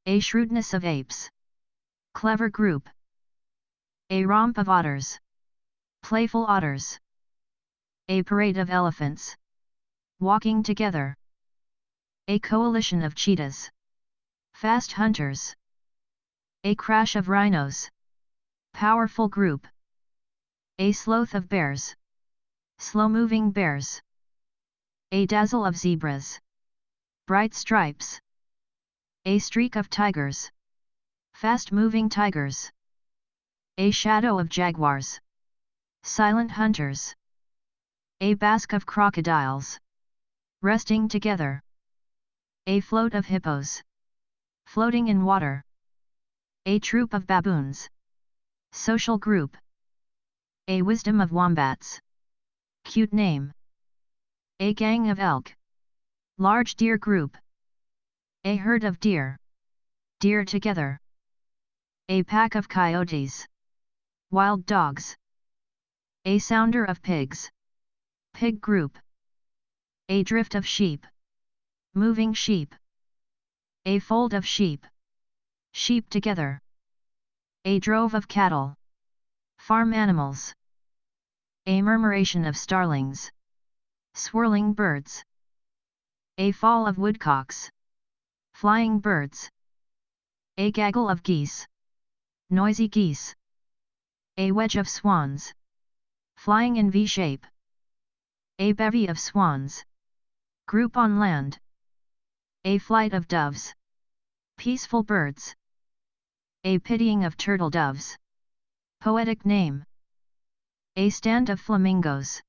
A shrewdness of apes. Clever group. A romp of otters. Playful otters. A parade of elephants. Walking together. A coalition of cheetahs. Fast hunters. A crash of rhinos. Powerful group. A sloth of bears. Slow-moving bears. A dazzle of zebras. Bright stripes. A streak of tigers. Fast-moving tigers. A shadow of jaguars. Silent hunters. A basque of crocodiles. Resting together. A float of hippos. Floating in water. A troop of baboons. Social group. A wisdom of wombats. Cute name. A gang of elk. Large deer group. A herd of deer. Deer together. A pack of coyotes. Wild dogs. A sounder of pigs. Pig group. A drift of sheep. Moving sheep. A fold of sheep. Sheep together. A drove of cattle. Farm animals. A murmuration of starlings. Swirling birds. A fall of woodcocks. Flying birds. A gaggle of geese. Noisy geese. A wedge of swans. Flying in V-shape. A bevy of swans. Group on land. A flight of doves. Peaceful birds. A pitying of turtle doves. Poetic name. A stand of flamingos.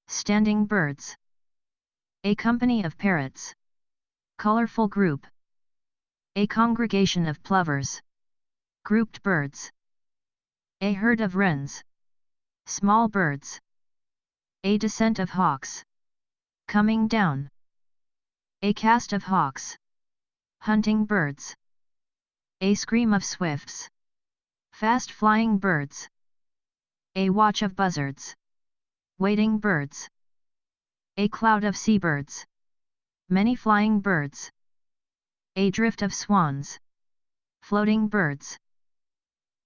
Standing birds. A company of parrots. Colorful group. A congregation of plovers. Grouped birds. A herd of wrens. Small birds. A descent of hawks. Coming down. A cast of hawks. Hunting birds. A scream of swifts. Fast-flying birds. A watch of buzzards. Waiting birds. A cloud of seabirds. Many flying birds. A drift of swans. Floating birds.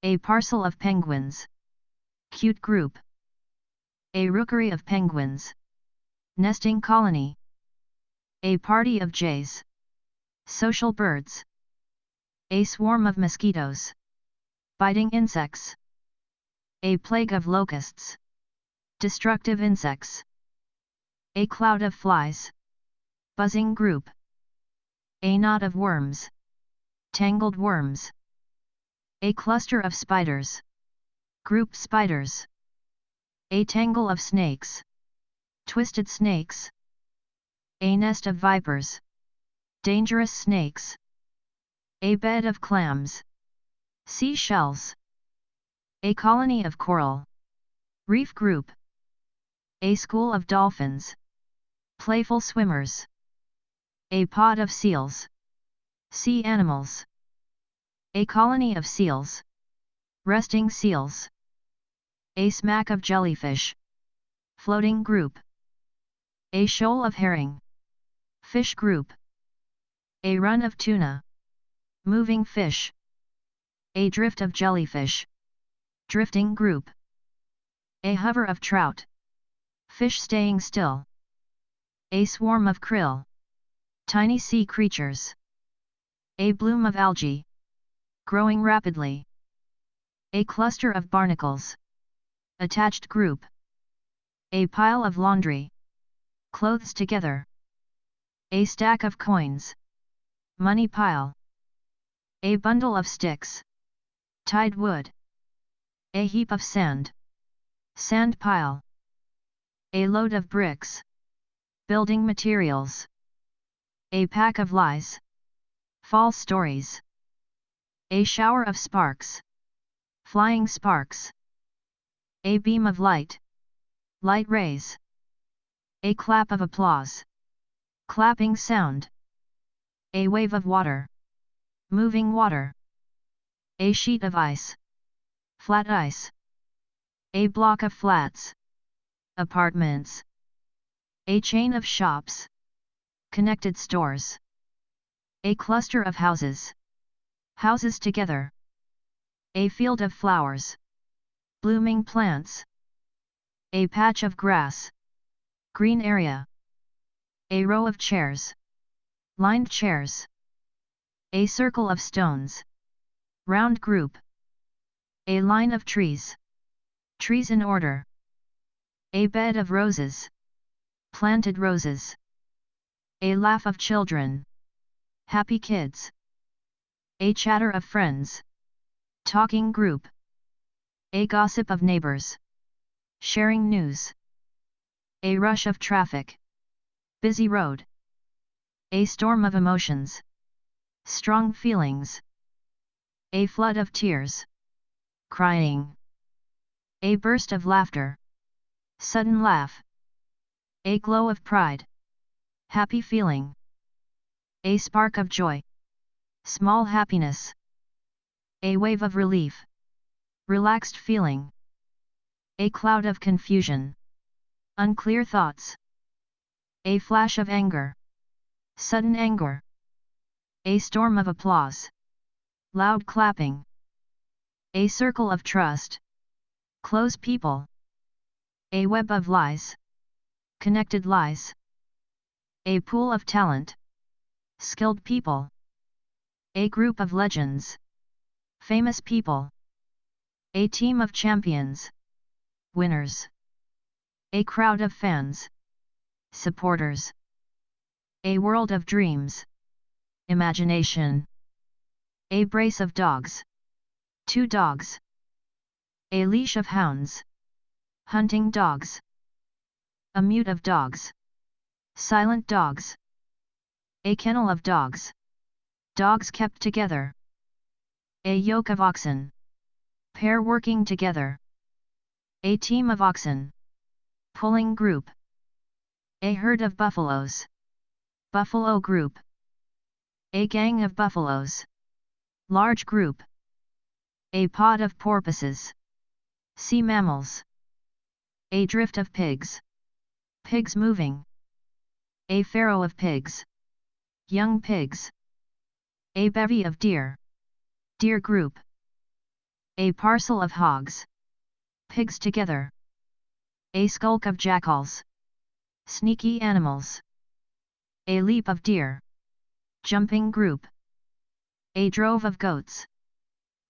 A parcel of penguins. Cute group. A rookery of penguins. Nesting colony. A party of jays. Social birds. A swarm of mosquitoes. Biting insects. A plague of locusts. Destructive insects. A cloud of flies. Buzzing group. A knot of worms. Tangled worms. A cluster of spiders. Group spiders. A tangle of snakes. Twisted snakes. A nest of vipers. Dangerous snakes. A bed of clams. Seashells. A colony of coral. Reef group. A school of dolphins. Playful swimmers. A pod of seals. Sea animals. A colony of seals. Resting seals. A smack of jellyfish. Floating group. A shoal of herring. Fish group. A run of tuna. Moving fish. A drift of jellyfish. Drifting group. A hover of trout. Fish staying still. A swarm of krill. Tiny sea creatures. A bloom of algae. Growing rapidly. A cluster of barnacles. Attached group. A pile of laundry. Clothes together. A stack of coins. Money pile. A bundle of sticks. Tied wood. A heap of sand. Sand pile. A load of bricks. Building materials. A pack of lies. False stories. A shower of sparks. Flying sparks. A beam of light. Light rays. A clap of applause. Clapping sound. A wave of water. Moving water. A sheet of ice. Flat ice. A block of flats. Apartments. A chain of shops. Connected stores. A cluster of houses. houses together. A field of flowers. Blooming plants. A patch of grass. Green area. A row of chairs. Lined chairs. A circle of stones. Round group. A line of trees. Trees in order. A bed of roses. Planted roses. A laugh of children. Happy kids. A chatter of friends. Talking group. A gossip of neighbors. Sharing news. A rush of traffic. Busy road. A storm of emotions. Strong feelings. A flood of tears. Crying. A burst of laughter. Sudden laugh. A glow of pride. Happy feeling. A spark of joy. Small happiness. A wave of relief. Relaxed feeling. A cloud of confusion. Unclear thoughts. A flash of anger. Sudden anger. A storm of applause. Loud clapping. A circle of trust. Close people. A web of lies. Connected lies. A pool of talent. Skilled people. A group of legends. Famous people. A team of champions. Winners. A crowd of fans. Supporters. A world of dreams. Imagination. A brace of dogs. 2 dogs. A leash of hounds. Hunting dogs. A mute of dogs. Silent dogs. A kennel of dogs. Dogs kept together. A yoke of oxen. Pair working together. A team of oxen. Pulling group. A herd of buffaloes. Buffalo group. A gang of buffaloes. Large group. A pod of porpoises. Sea mammals. A drift of pigs. Pigs moving. A farrow of pigs. Young pigs. A bevy of deer. Deer group. A parcel of hogs. Pigs together. A skulk of jackals. Sneaky animals. A leap of deer. Jumping group. A drove of goats.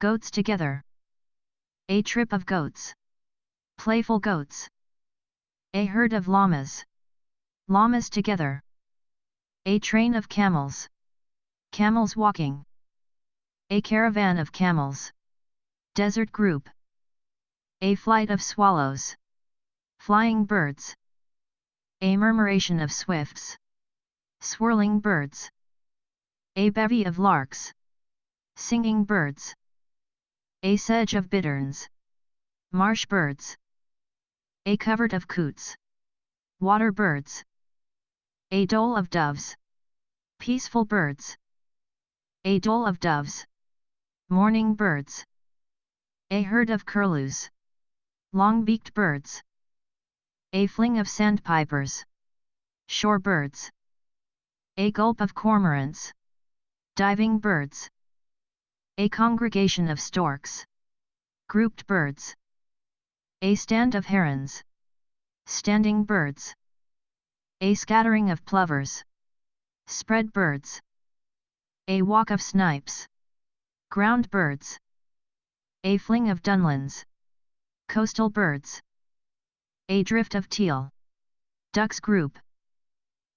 Goats together. A trip of goats. Playful goats. A herd of llamas. Llamas together. A train of camels. Camels walking. A caravan of camels. Desert group. A flight of swallows. Flying birds. A murmuration of swifts. Swirling birds. A bevy of larks. Singing birds. A sedge of bitterns. Marsh birds. A covert of coots. Water birds. A dole of doves. Peaceful birds. A dole of doves. Morning birds. A herd of curlews. Long-beaked birds. A fling of sandpipers. Shore birds. A gulp of cormorants. Diving birds. A congregation of storks. Grouped birds. A stand of herons. Standing birds. A scattering of plovers. Spread birds. A walk of snipes. Ground birds. A fling of dunlins. Coastal birds. A drift of teal. Ducks group.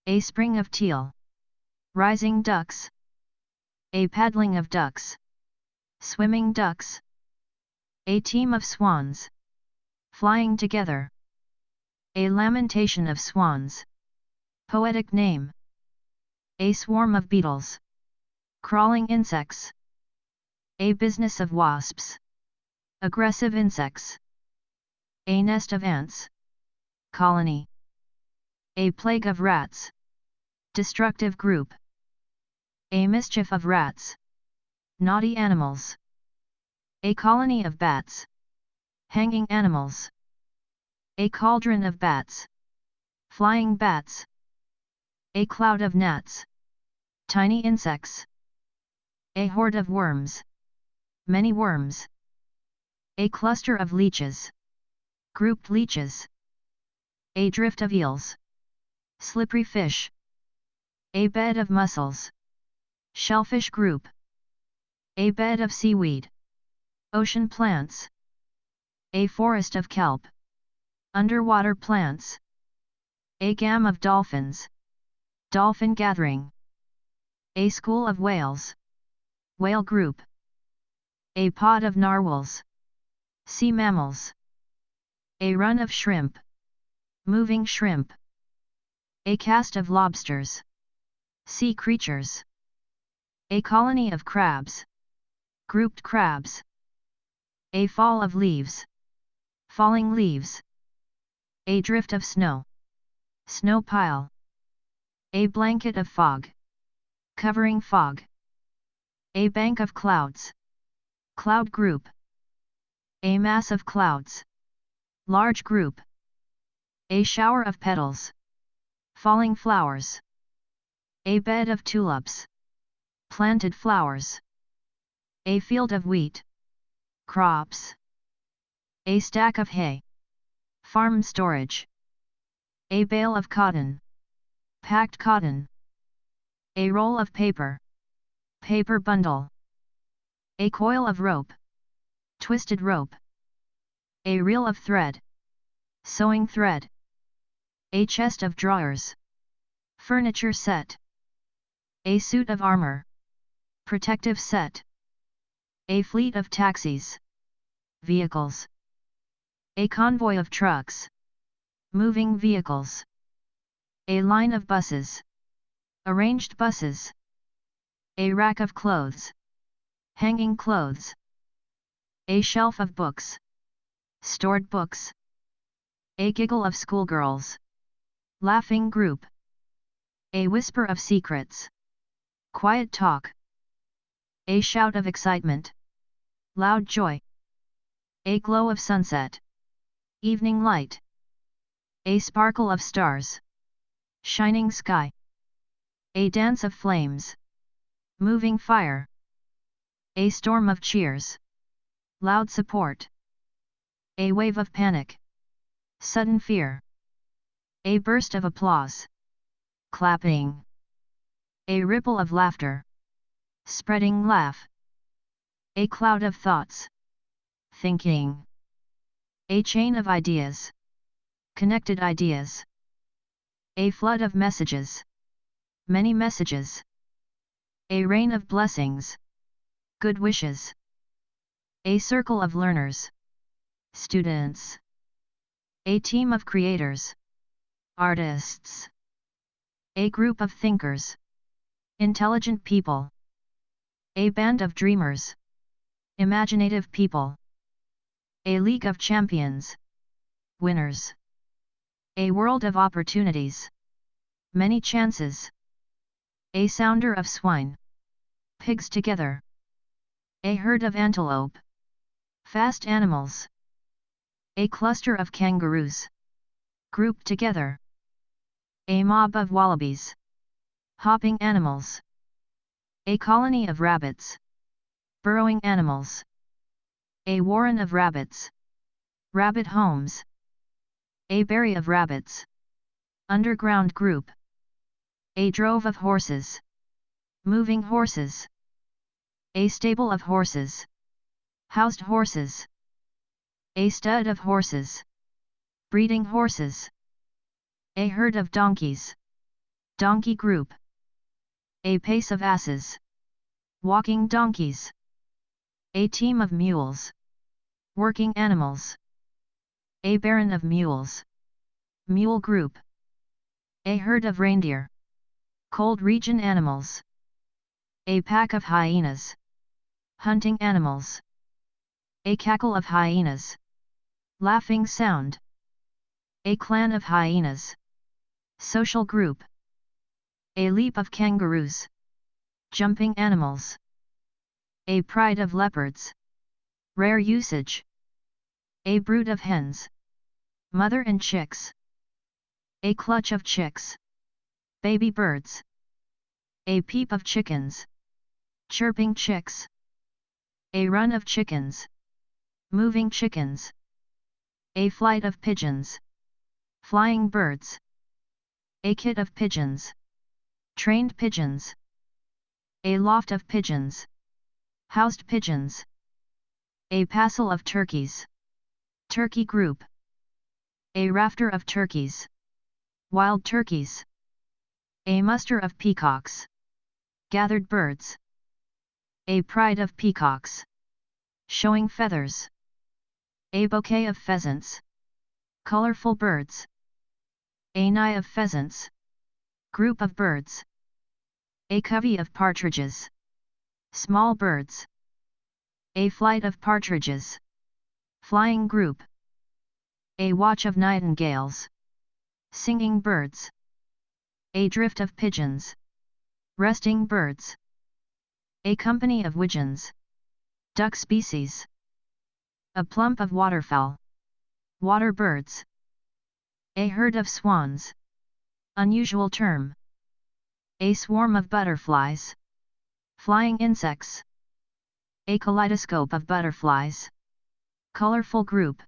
A spring of teal. Rising ducks. A paddling of ducks. Swimming ducks. A team of swans. Flying together. A lamentation of swans. Poetic name. A swarm of beetles. Crawling insects. A business of wasps. Aggressive insects. A nest of ants. Colony. A plague of rats. Destructive group. A mischief of rats. Naughty animals. A colony of bats. Hanging animals. A cauldron of bats. Flying bats. A cloud of gnats. Tiny insects. A horde of worms. Many worms. A cluster of leeches. Grouped leeches. A drift of eels. Slippery fish. A bed of mussels. Shellfish group. A bed of seaweed. Ocean plants. A forest of kelp. Underwater plants. A gam of dolphins. Dolphin gathering. A school of whales. Whale group. A pod of narwhals. Sea mammals. A run of shrimp. Moving shrimp. A cast of lobsters. Sea creatures. A colony of crabs. Grouped crabs. A fall of leaves. Falling leaves. A drift of snow. Snow pile. A blanket of fog. Covering fog. A bank of clouds. Cloud group. A mass of clouds. Large group. A shower of petals. Falling flowers. A bed of tulips. Planted flowers. A field of wheat. Crops. A stack of hay. Farm storage. A bale of cotton. Packed cotton. A roll of paper. Paper bundle. A coil of rope. Twisted rope. A reel of thread. Sewing thread. A chest of drawers. Furniture set. A suit of armor. Protective set. A fleet of taxis. Vehicles. A convoy of trucks. Moving vehicles. A line of buses. Arranged buses. A rack of clothes. Hanging clothes. A shelf of books. Stored books. A giggle of schoolgirls. Laughing group. A whisper of secrets. Quiet talk. A shout of excitement. Loud joy. A glow of sunset. Evening light. A sparkle of stars. Shining sky. A dance of flames. Moving fire. A storm of cheers. Loud support. A wave of panic. Sudden fear. A burst of applause. Clapping. A ripple of laughter. Spreading laugh. A cloud of thoughts. Thinking. A chain of ideas. Connected ideas. A flood of messages. Many messages. A rain of blessings. Good wishes. A circle of learners. Students. A team of creators. Artists. A group of thinkers. Intelligent people. A band of dreamers. Imaginative people. A league of champions. Winners. A world of opportunities. Many chances. A sounder of swine. Pigs together. A herd of antelope. Fast animals. A cluster of kangaroos. Grouped together. A mob of wallabies. Hopping animals. A colony of rabbits. Burrowing animals. A warren of rabbits. Rabbit homes. A berry of rabbits. Underground group. A drove of horses. Moving horses. A stable of horses. Housed horses. A stud of horses. Breeding horses. A herd of donkeys. Donkey group. A pace of asses. Walking donkeys. A team of mules. Working animals. A baron of mules. Mule group. A herd of reindeer. Cold region animals. A pack of hyenas. Hunting animals. A cackle of hyenas. Laughing sound. A clan of hyenas. Social group. A leap of kangaroos. Jumping animals. A pride of leopards. Rare usage. A brood of hens. Mother and chicks. A clutch of chicks. Baby birds. A peep of chickens. chirping chicks. A run of chickens, moving chickens. A flight of pigeons, flying birds. A kit of pigeons, trained pigeons. A loft of pigeons, housed pigeons. A passel of turkeys, turkey group. A rafter of turkeys, wild turkeys. A muster of peacocks, gathered birds. A pride of peacocks, showing feathers. A bouquet of pheasants, colorful birds. A nigh of pheasants, group of birds. A covey of partridges, small birds. A flight of partridges, flying group. A watch of nightingales, singing birds. A drift of pigeons, resting birds. A company of widgeons, duck species. A plump of waterfowl, water birds. A herd of swans, unusual term. A swarm of butterflies, flying insects. A kaleidoscope of butterflies, colorful group.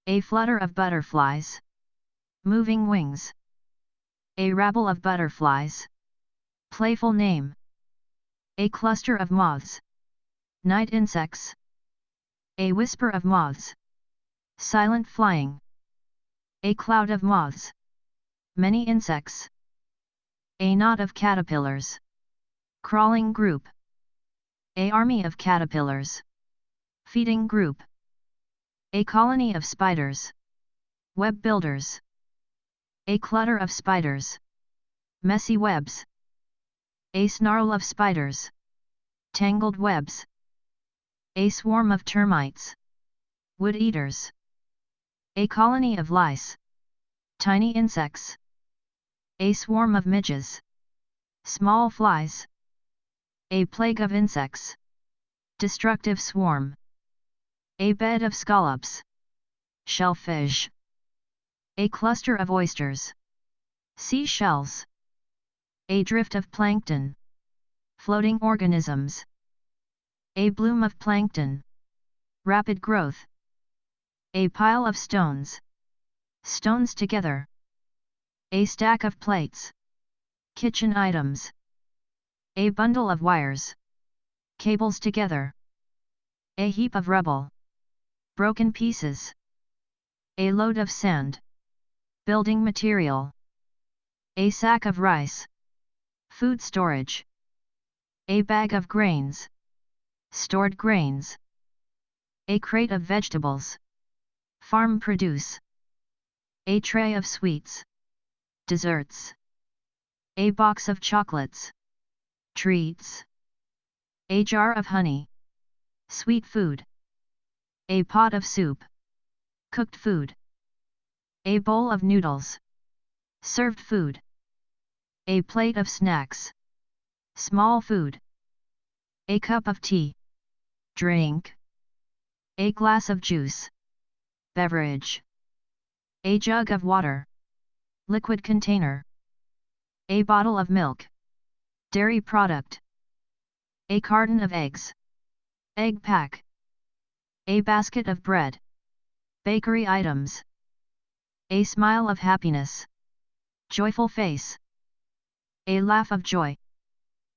A flutter of butterflies, moving wings. A rabble of butterflies, playful name. A cluster of moths, night insects. A whisper of moths, silent flying. A cloud of moths, many insects. A knot of caterpillars, crawling group. A army of caterpillars, feeding group. A colony of spiders, web builders. A clutter of spiders, messy webs. A snarl of spiders, tangled webs. A swarm of termites, wood eaters. A colony of lice, tiny insects. A swarm of midges, small flies. A plague of insects, destructive swarm. A bed of scallops, shellfish. A cluster of oysters, seashells. A drift of plankton, floating organisms. A bloom of plankton, rapid growth. A pile of stones, stones together. A stack of plates, kitchen items. A bundle of wires, cables together. A heap of rubble, broken pieces. A load of sand, building material. A sack of rice, food storage. A bag of grains, stored grains. A crate of vegetables, farm produce. A tray of sweets, desserts. A box of chocolates, treats. A jar of honey, sweet food. A pot of soup, cooked food. A bowl of noodles, served food. A plate of snacks, small food. A cup of tea, drink. A glass of juice, beverage. A jug of water, liquid container. A bottle of milk, dairy product. A carton of eggs, egg pack. A basket of bread, bakery items. A smile of happiness, joyful face. A laugh of joy,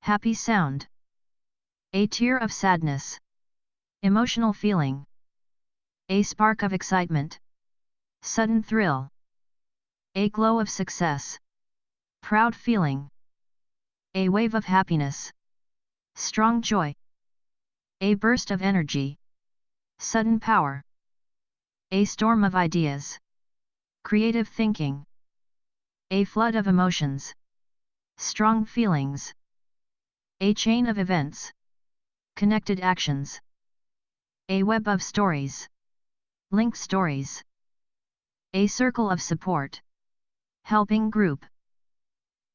happy sound. A tear of sadness, emotional feeling. A spark of excitement, sudden thrill. A glow of success, proud feeling. A wave of happiness, strong joy. A burst of energy, sudden power. A storm of ideas, creative thinking. A flood of emotions, strong feelings. A chain of events, connected actions. A web of stories, link stories. A circle of support, helping group.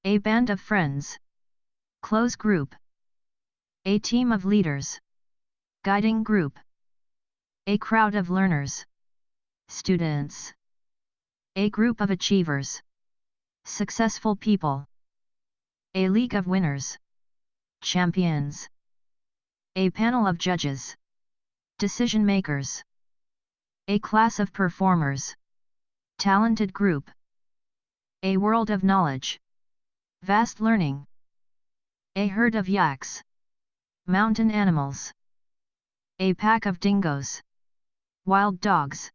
A band of friends, close group. A team of leaders, guiding group. A crowd of learners, students. A group of achievers, successful people. A league of winners, champions. A panel of judges. Decision makers. A class of performers. Talented group. A world of knowledge. Vast learning. A herd of yaks. Mountain animals. A pack of dingoes. Wild dogs.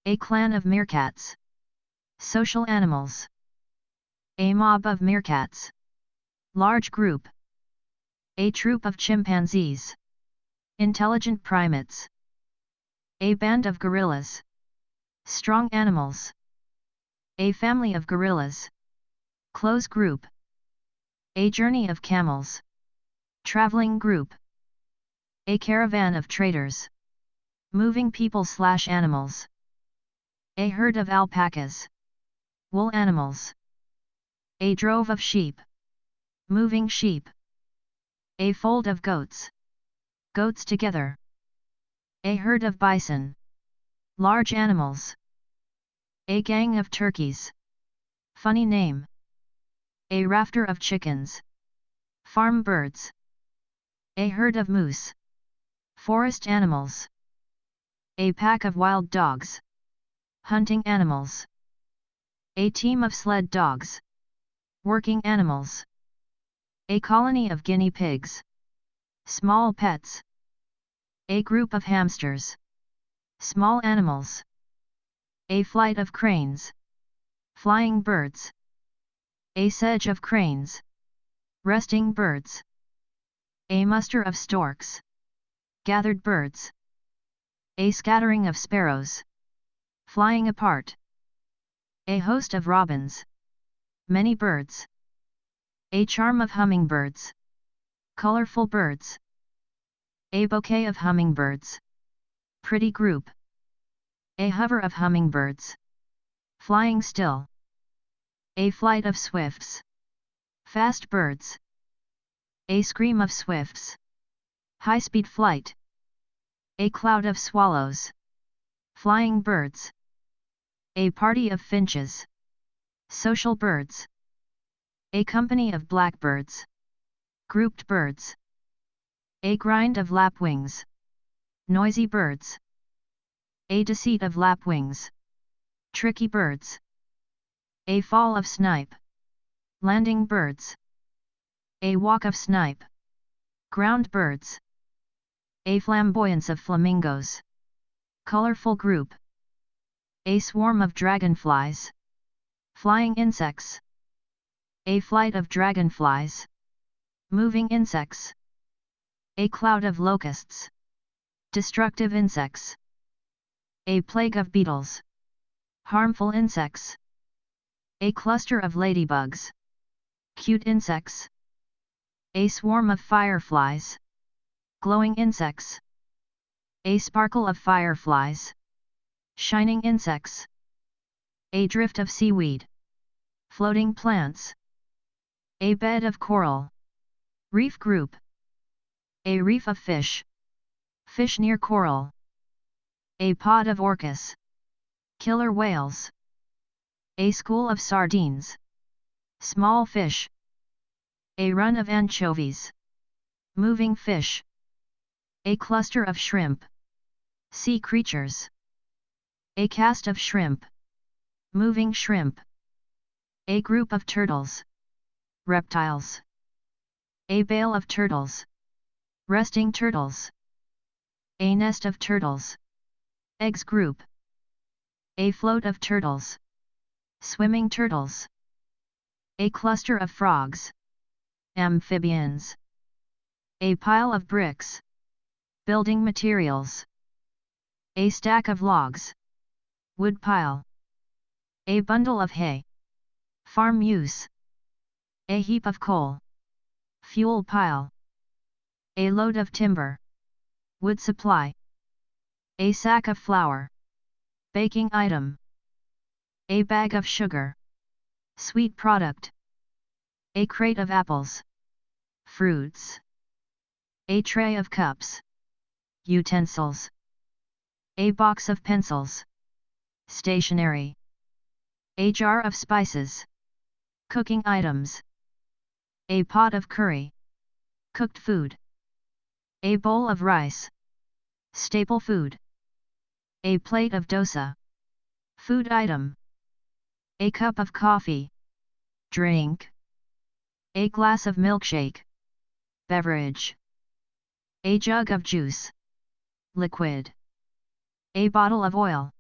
A clan of meerkats. Social animals. A mob of meerkats. Large group. A troop of chimpanzees. Intelligent primates. A band of gorillas. Strong animals. A family of gorillas. Close group. A journey of camels. Traveling group. A caravan of traders. Moving people/animals. A herd of alpacas. Wool animals. A drove of sheep. Moving sheep. A fold of goats. Goats together. A herd of bison. Large animals. A gang of turkeys. Funny name. A rafter of chickens. Farm birds. A herd of moose. Forest animals. A pack of wild dogs. Hunting animals. A team of sled dogs. Working animals. A colony of guinea pigs. Small pets. A group of hamsters. Small animals. A flight of cranes. Flying birds. A sedge of cranes. Resting birds. A muster of storks. Gathered birds. A scattering of sparrows. Flying apart. A host of robins. Many birds. A charm of hummingbirds. Colorful birds. A bouquet of hummingbirds. Pretty group. A hover of hummingbirds. Flying still. A flight of swifts. Fast birds. A scream of swifts. High-speed flight. A cloud of swallows. Flying birds. A party of finches. Social birds. A company of blackbirds. Grouped birds. A grind of lapwings. Noisy birds. A deceit of lapwings. Tricky birds. A fall of snipe. Landing birds. A walk of snipe. Ground birds. A flamboyance of flamingos. Colorful group. A swarm of dragonflies. Flying insects. A flight of dragonflies. Moving insects. A cloud of locusts. Destructive insects. A plague of beetles. Harmful insects. A cluster of ladybugs. Cute insects. A swarm of fireflies. Glowing insects. A sparkle of fireflies. Shining insects. A drift of seaweed. Floating plants. A bed of coral. Reef group. A reef of fish. Fish near coral. A pod of orcas. Killer whales. A school of sardines. Small fish. A run of anchovies. Moving fish. A cluster of shrimp. Sea creatures. A cast of shrimp. Moving shrimp. A group of turtles. Reptiles. A bale of turtles. Resting turtles. A nest of turtles. Eggs group. A float of turtles. Swimming turtles. A cluster of frogs. Amphibians. A pile of bricks. Building materials. A stack of logs. Wood pile. A bundle of hay. Farm use. A heap of coal. Fuel pile. A load of timber. Wood supply. A sack of flour. Baking item. A bag of sugar. Sweet product. A crate of apples. Fruits. A tray of cups. Utensils. A box of pencils. Stationery. A jar of spices. Cooking items. A pot of curry. Cooked food. A bowl of rice. Staple food. A plate of dosa. Food item. A cup of coffee. Drink. A glass of milkshake. Beverage. A jug of juice. Liquid. A bottle of oil.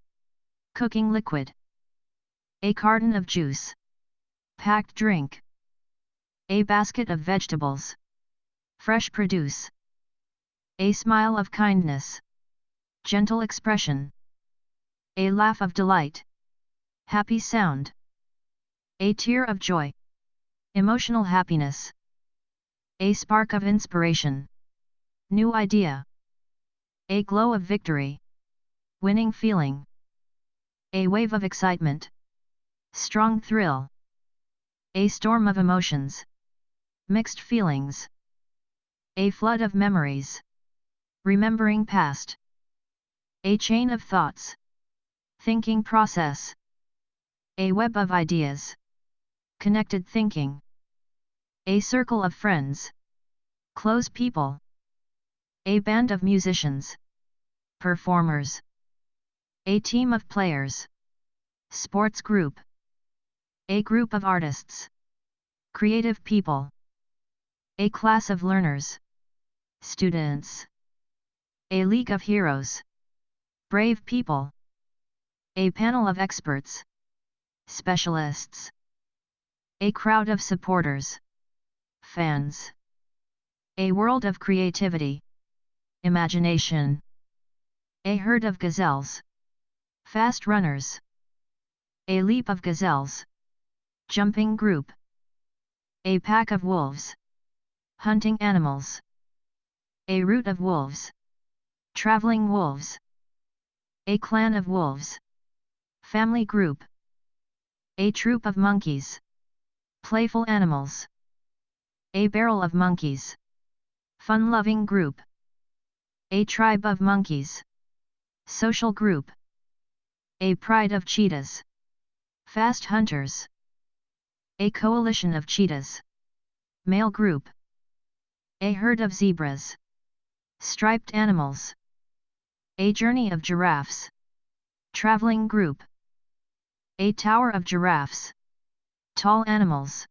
Cooking liquid. A carton of juice. Packed drink. A basket of vegetables. Fresh produce. A smile of kindness. Gentle expression. A laugh of delight. Happy sound. A tear of joy. Emotional happiness. A spark of inspiration. New idea. A glow of victory. Winning feeling. A wave of excitement. Strong thrill. A storm of emotions. Mixed feelings. A flood of memories. Remembering past. A chain of thoughts. Thinking process. A web of ideas. Connected thinking. A circle of friends. Close people. A band of musicians. Performers. A team of players. Sports group. A group of artists. Creative people. A class of learners. Students. A league of heroes. Brave people. A panel of experts. Specialists. A crowd of supporters. Fans. A world of creativity. Imagination. A herd of gazelles. Fast runners. A leap of gazelles. Jumping group. A pack of wolves. Hunting animals. A rout of wolves. Traveling wolves. A clan of wolves. Family group. A troop of monkeys. Playful animals. A barrel of monkeys. Fun-loving group. A tribe of monkeys. Social group. A pride of cheetahs. Fast hunters. A coalition of cheetahs. Male group. A herd of zebras. Striped animals. A journey of giraffes. Traveling group. A tower of giraffes. Tall animals.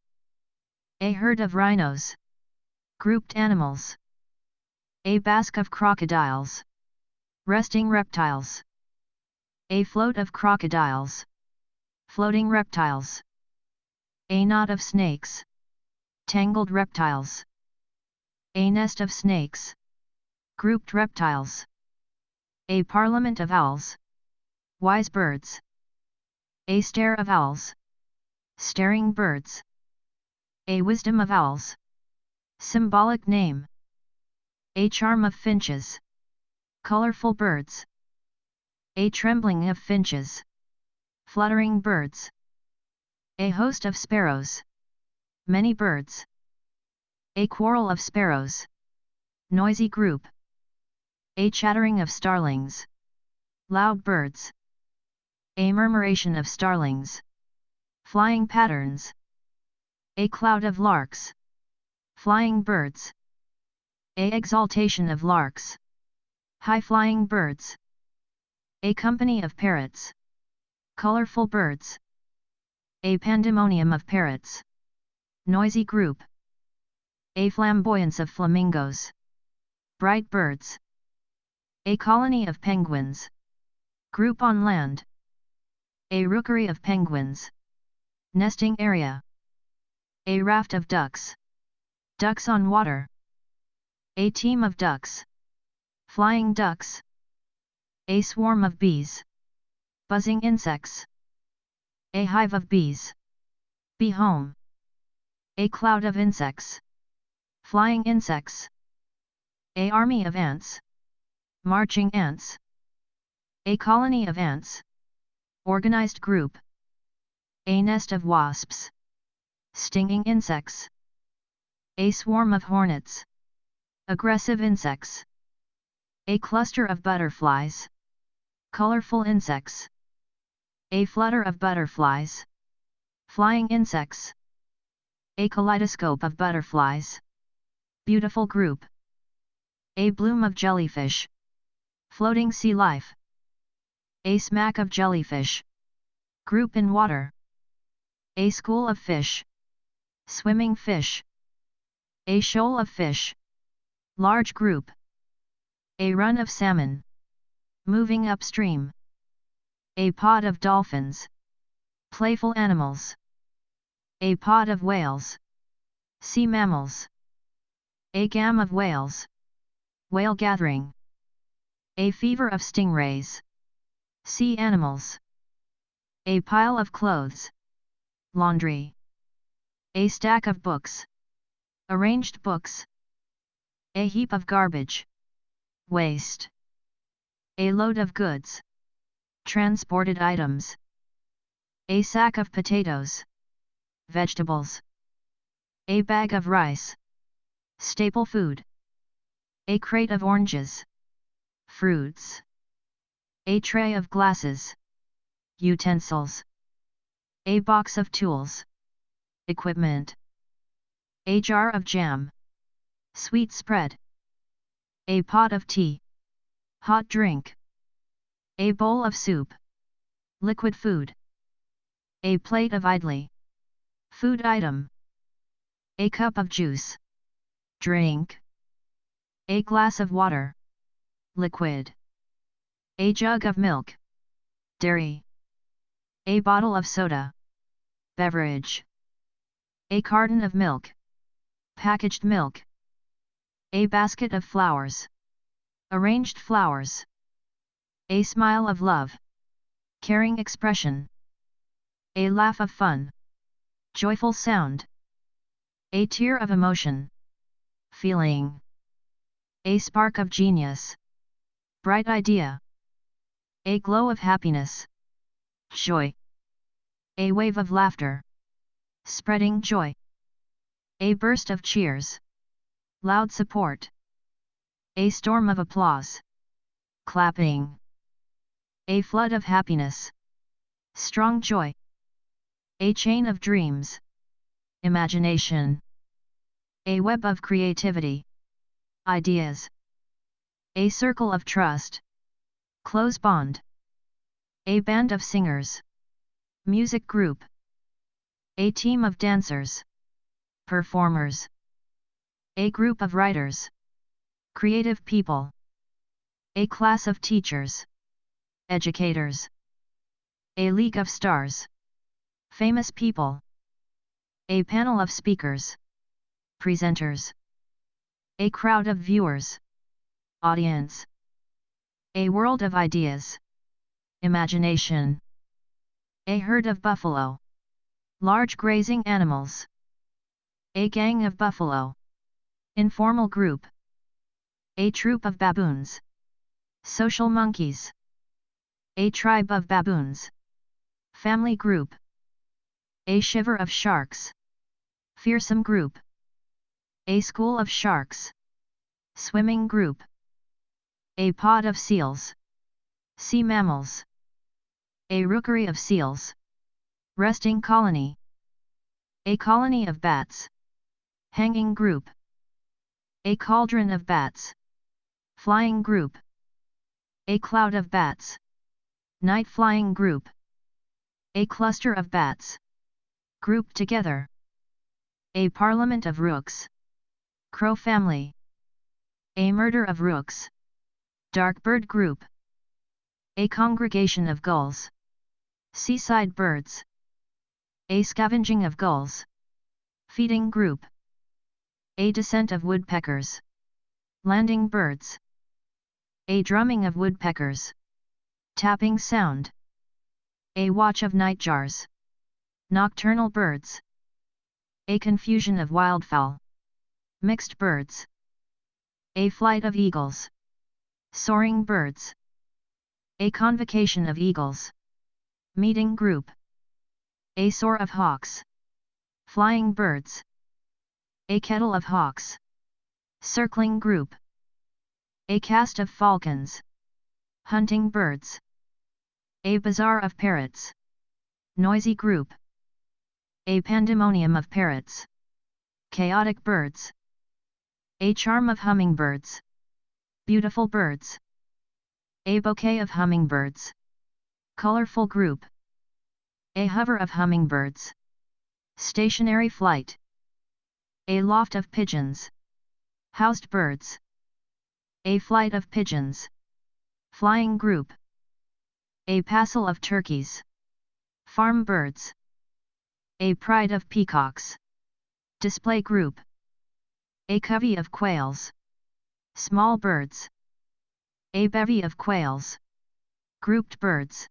A herd of rhinos. Grouped animals. A basque of crocodiles. Resting reptiles. A float of crocodiles. Floating reptiles. A knot of snakes. Tangled reptiles. A nest of snakes. Grouped reptiles. A parliament of owls. Wise birds. A stare of owls. Staring birds. A wisdom of owls. Symbolic name. A charm of finches. Colorful birds. A trembling of finches. Fluttering birds. A host of sparrows. Many birds. A quarrel of sparrows. Noisy group. A chattering of starlings. Loud birds. A murmuration of starlings. Flying patterns. A cloud of larks. Flying birds. A exaltation of larks. High-flying birds. A company of parrots. Colorful birds. A pandemonium of parrots. Noisy group. A flamboyance of flamingos. Bright birds. A colony of penguins. Group on land. A rookery of penguins. Nesting area. A raft of ducks. Ducks on water. A team of ducks. Flying ducks. A swarm of bees. Buzzing insects. A hive of bees. Bee home. A cloud of insects. Flying insects. A army of ants. Marching ants. A colony of ants. Organized group. A nest of wasps. Stinging insects. A swarm of hornets. Aggressive insects. A cluster of butterflies. Colorful insects. A flutter of butterflies. Flying insects. A kaleidoscope of butterflies. Beautiful group. A bloom of jellyfish. Floating sea life. A smack of jellyfish. Group in water. A school of fish. Swimming fish. A shoal of fish. Large group. A run of salmon. Moving upstream. A pod of dolphins. Playful animals. A pod of whales. Sea mammals. A gam of whales. Whale gathering. A fever of stingrays. Sea animals. A pile of clothes. Laundry. A stack of books. Arranged books. A heap of garbage. Waste. A load of goods. Transported items. A sack of potatoes. Vegetables. A bag of rice. Staple food. A crate of oranges. Fruits. A tray of glasses. Utensils. A box of tools. Equipment. A jar of jam. Sweet spread. A pot of tea. Hot drink. A bowl of soup. Liquid food. A plate of idly. Food item. A cup of juice. Drink. A glass of water. Liquid. A jug of milk. Dairy. A bottle of soda. Beverage. A carton of milk. Packaged milk. A basket of flowers. Arranged flowers. A smile of love. Caring expression. A laugh of fun. Joyful sound. A tear of emotion. Feeling. A spark of genius. Bright idea. A glow of happiness. Joy. A wave of laughter. Spreading joy. A burst of cheers. Loud support. A storm of applause. Clapping. A flood of happiness. Strong joy. A chain of dreams. Imagination. A web of creativity. Ideas. A circle of trust. Close bond. A band of singers. Music group. A team of dancers. Performers. A group of writers. Creative people. A class of teachers. Educators. A league of stars. Famous people. A panel of speakers. Presenters. A crowd of viewers. Audience. A world of ideas. Imagination. A herd of buffalo. Large grazing animals. A gang of buffalo. Informal group. A troop of baboons. Social monkeys. A tribe of baboons. Family group. A shiver of sharks. Fearsome group. A school of sharks. Swimming group. A pod of seals. Sea mammals. A rookery of seals. Resting colony. A colony of bats. Hanging group. A cauldron of bats. Flying group. A cloud of bats. Night flying group. A cluster of bats. Grouped together. A parliament of rooks. Crow family. A murder of rooks. Dark bird group. A congregation of gulls. Seaside birds. A scavenging of gulls. Feeding group. A descent of woodpeckers. Landing birds. A drumming of woodpeckers. Tapping sound. A watch of nightjars. Nocturnal birds. A confusion of wildfowl. Mixed birds. A flight of eagles. Soaring birds. A convocation of eagles. Meeting group. A soar of hawks. Flying birds. A kettle of hawks. Circling group. A cast of falcons. Hunting birds. A bazaar of parrots. Noisy group. A pandemonium of parrots. Chaotic birds. A charm of hummingbirds. beautiful birds. A bouquet of hummingbirds. Colorful group. A hover of hummingbirds. Stationary flight. A loft of pigeons. Housed birds. A flight of pigeons. Flying group. A passel of turkeys. Farm birds. A pride of peacocks. Display group. A covey of quails. Small birds. A bevy of quails. Grouped birds.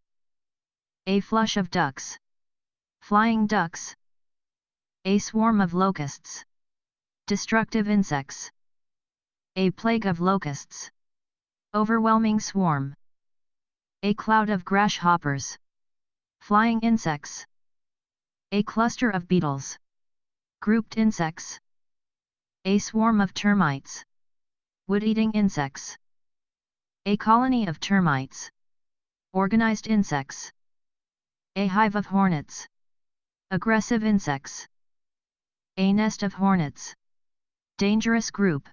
A flush of ducks. Flying ducks. A swarm of locusts. Destructive insects. A plague of locusts. Overwhelming swarm. A cloud of grasshoppers. Flying insects. A cluster of beetles. Grouped insects. A swarm of termites. Wood-eating insects. A colony of termites. Organized insects. A hive of hornets. Aggressive insects. A nest of hornets. Dangerous group.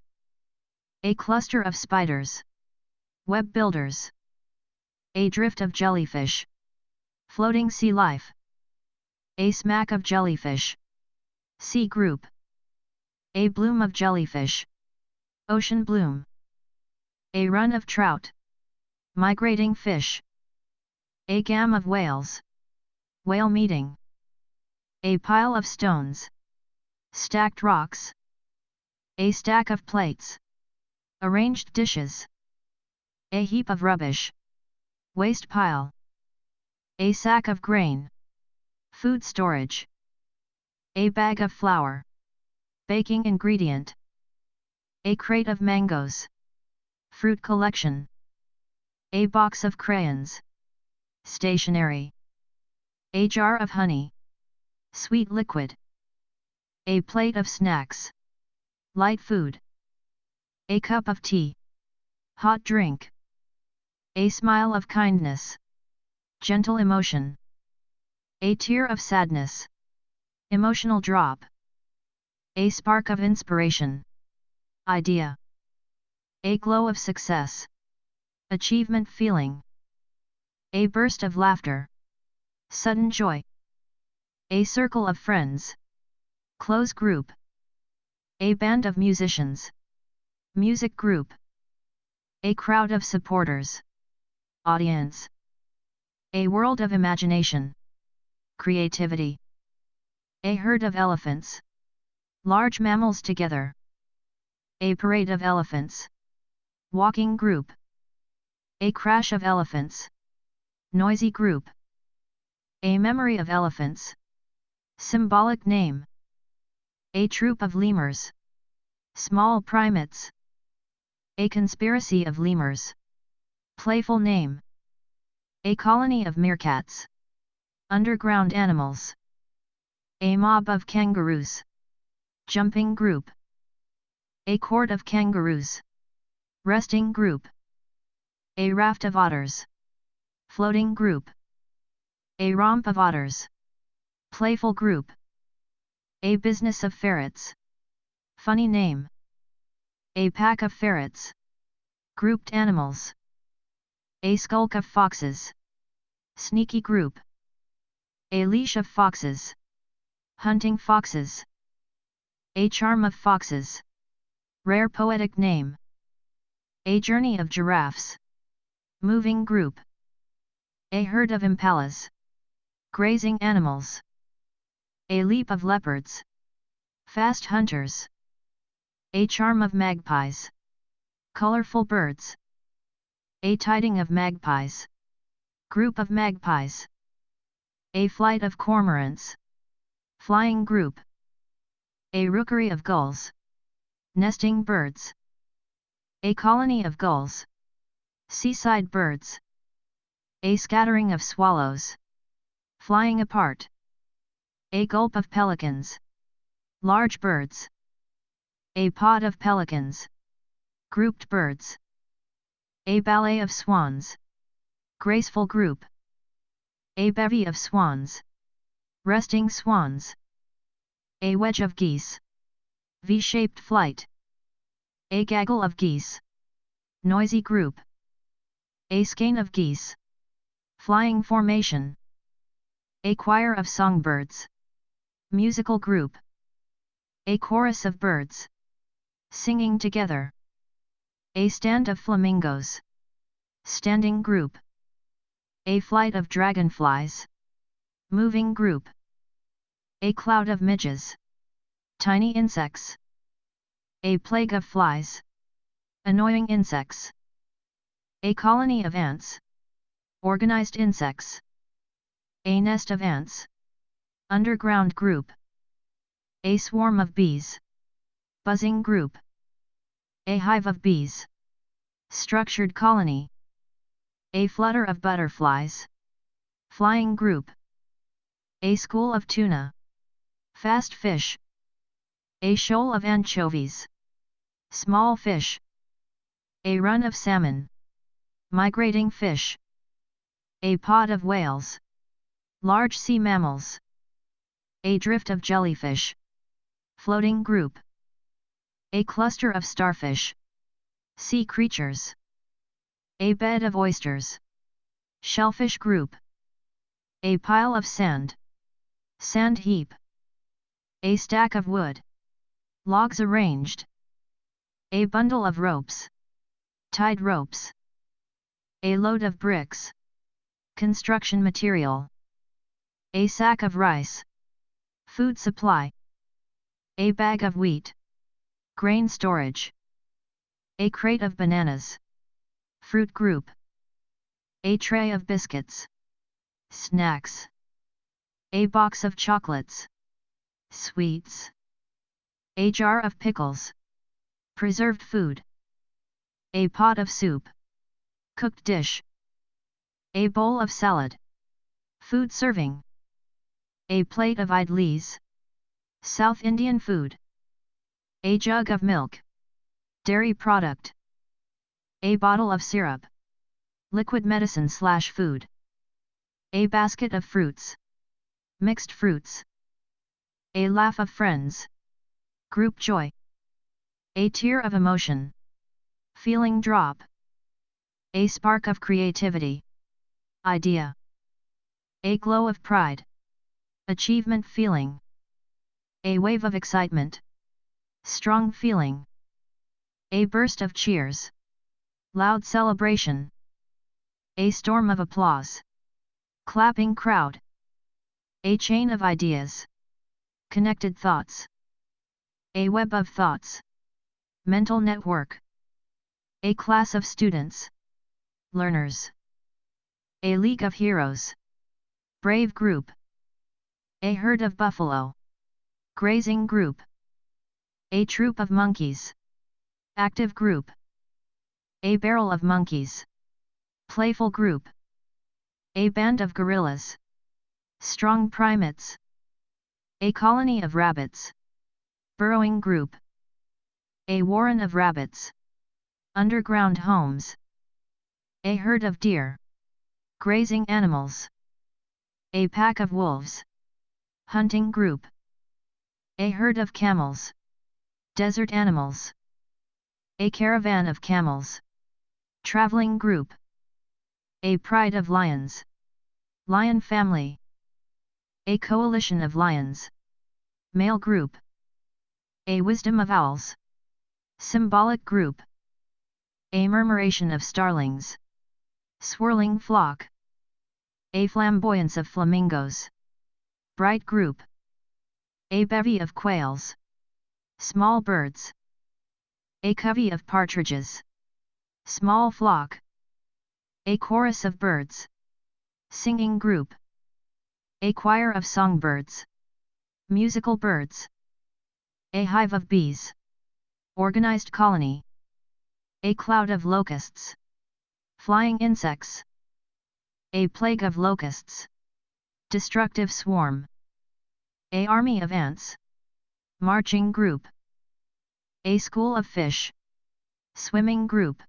A cluster of spiders. Web builders. A drift of jellyfish. Floating sea life. A smack of jellyfish. Sea group. A bloom of jellyfish. Ocean bloom. A run of trout. Migrating fish. A gam of whales. Whale meeting. A pile of stones. Stacked rocks. A stack of plates. Arranged dishes. A heap of rubbish. Waste pile. A sack of grain. Food storage. A bag of flour. Baking ingredient. A crate of mangoes. Fruit collection. A box of crayons. Stationery. A jar of honey. Sweet liquid. A plate of snacks. Light food. A cup of tea. Hot drink. A smile of kindness. Gentle emotion. A tear of sadness. Emotional drop. A spark of inspiration. Idea. A glow of success. Achievement feeling. A burst of laughter. Sudden joy. A circle of friends. Close group. A band of musicians. Music group. A crowd of supporters. Audience. A world of imagination. Creativity. A herd of elephants. Large mammals together. A parade of elephants. Walking group. A crash of elephants. Noisy group. A memory of elephants. Symbolic name. A troop of lemurs. Small primates. A conspiracy of lemurs. Playful name. A colony of meerkats. Underground animals. A mob of kangaroos. Jumping group. A court of kangaroos. Resting group. A raft of otters. Floating group. A romp of otters. Playful group. A business of ferrets. Funny name. A pack of ferrets. Grouped animals. A skulk of foxes. Sneaky group. A leash of foxes. Hunting foxes. A charm of foxes. Rare poetic name. A journey of giraffes. Moving group. A herd of impalas. Grazing animals. A leap of leopards. Fast hunters. A charm of magpies. Colorful birds. A tiding of magpies. Group of magpies. A flight of cormorants. Flying group. A rookery of gulls. Nesting birds. A colony of gulls. Seaside birds. A scattering of swallows. Flying apart. A gulp of pelicans. Large birds. A pod of pelicans. Grouped birds. A ballet of swans. Graceful group. A bevy of swans. Resting swans. A wedge of geese. V-shaped flight. A gaggle of geese. noisy group. A skein of geese. Flying formation. A choir of songbirds. Musical group. A chorus of birds. Singing together. A stand of flamingos. Standing group. A flight of dragonflies. Moving group. A cloud of midges. Tiny insects. A plague of flies. Annoying insects. A colony of ants. Organized insects. A nest of ants. Underground group. A swarm of bees. Buzzing group. A hive of bees. Structured colony. A flutter of butterflies. Flying group. A school of tuna. Fast fish. A shoal of anchovies. Small fish. A run of salmon. Migrating fish. A pod of whales. Large sea mammals. A drift of jellyfish. Floating group. A cluster of starfish. Sea creatures. A bed of oysters. Shellfish group. A pile of sand. Sand heap. A stack of wood. Logs arranged. A bundle of ropes. Tied ropes. A load of bricks. Construction material. A sack of rice. Food supply. A bag of wheat. Grain storage. A crate of bananas. Fruit group. A tray of biscuits. Snacks. A box of chocolates. Sweets. A jar of pickles. Preserved food. A pot of soup. Cooked dish. A bowl of salad. Food serving. A plate of idlis. South Indian food. A jug of milk. Dairy product. A bottle of syrup. Liquid medicine/food. A basket of fruits. Mixed fruits. A laugh of friends. Group joy. A tear of emotion. Feeling drop. A spark of creativity. Idea. A glow of pride. Achievement feeling. A wave of excitement. Strong feeling. A burst of cheers. Loud celebration. A storm of applause. Clapping crowd. A chain of ideas. Connected thoughts. A web of thoughts. Mental network. A class of students. Learners. A league of heroes. Brave group. A herd of buffalo. Grazing group. A troop of monkeys. Active group. A barrel of monkeys. Playful group. A band of gorillas. Strong primates. A colony of rabbits. Burrowing group. A warren of rabbits. Underground homes. A herd of deer. Grazing animals. A pack of wolves. Hunting group. A herd of camels. Desert animals. A caravan of camels. Traveling group. A pride of lions. Lion family. A coalition of lions. Male group. A wisdom of owls. Symbolic group. A murmuration of starlings. Swirling flock. A flamboyance of flamingos. Bright group. A bevy of quails. Small birds. A covey of partridges. Small flock. A chorus of birds. Singing group. A choir of songbirds. Musical birds. A hive of bees. Organized colony. A cloud of locusts. Flying insects. A plague of locusts. Destructive swarm. A army of ants. Marching group. A school of fish. Swimming group.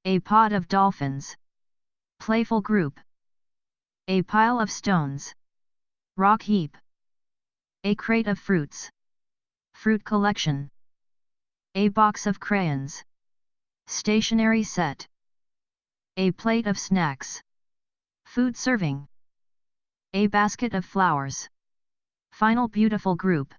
A pod of dolphins. Playful group. A pile of stones. Rock heap. A crate of fruits. Fruit collection. A box of crayons. Stationery set. A plate of snacks. Food serving. A basket of flowers. Final beautiful group.